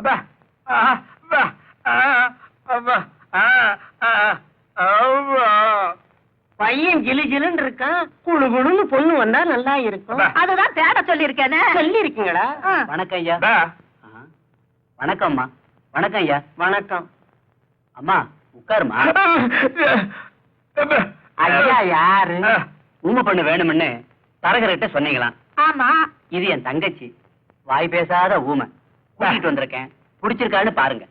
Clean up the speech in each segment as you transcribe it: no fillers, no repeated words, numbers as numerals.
அப்பா அப்பா அப்பா பையன் ஜிலு ஜிலுன்னு இருக்கான், குழு குழுன்னு பொண்ணு வந்தா நல்லா இருக்கும். அதுதான் தேட சொல்லி இருக்கேனே. சொல்லி இருக்கீங்களா? வணக்கம் ஐயா. வணக்கம்மா. வணக்கம் ஐயா. வணக்கம். அம்மா உட்காருமா. ஐயா யாரு? ஊமை பண்ணு வேணும்னு தரகர்கிட்ட சொன்னீங்களாம். ஆமா. இது என் தங்கச்சி, வாய் பேசாத ஊமை. கூட்டிட்டு வந்திருக்கேன், பிடிச்சிருக்கான்னு பாருங்க.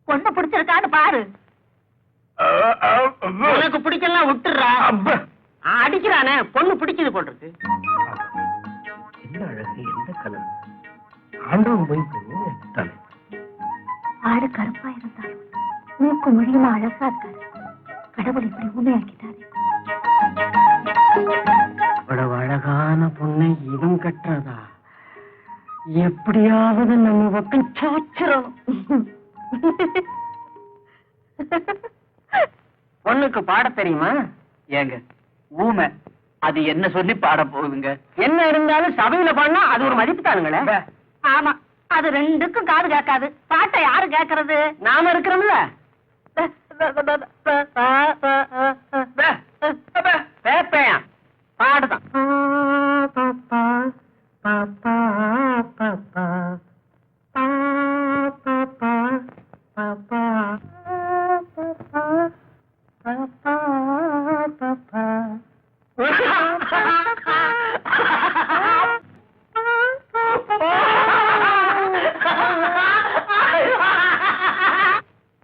பொண்ணு பிடிச்சிருக்கான்னு பாரு. உனக்கு பிடிக்கலாம் விட்டுறா. அடிக்கிறானே, பொண்ணு பிடிக்குது போட்டிருக்கு. என்ன அழகு, எந்த கலர், ஆண்டவன் போய் தலை. ஆடு கருப்பா இருந்தாலும் மூக்கு மொழியுமா அழகா இருக்காரு. கடவுள் இப்படி ஊமையாக்கிட்டாரு. இவ்வளவு அழகான பொண்ணை இவன் கட்டுறதா? எப்படியாவது நம்ம பக்கம் சாச்சிரும். பொண்ணுக்கு பாட தெரியுமா? ஏங்க ஊமை, அது என்ன சொல்லி பாட போகுதுங்க? என்ன இருந்தாலும் சபையில பாடினா அது ஒரு மதிப்பு தானுங்களே. ஆமா, அது ரெண்டுக்கும் காது கேட்காது. பாட்டை யாரு கேட்கறது? நாம இருக்கிறோம்ல. பேப்பையான் பாடுதான்.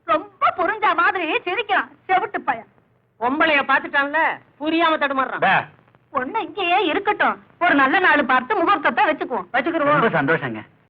ரொம்ப புரிஞ்ச மாதிரி சிரிக்கிறான் செவிட்டு பையன். பொம்பளைய பாத்துட்டான்ல, புரியாம தடுமாறுறான். பொண்ணு இங்கேயே இருக்கட்டும், ஒரு நல்ல நாள் பார்த்து முகூர்த்தத்தை வச்சுக்குவோம். வச்சுக்கிறோம். ரொம்ப சந்தோஷங்க.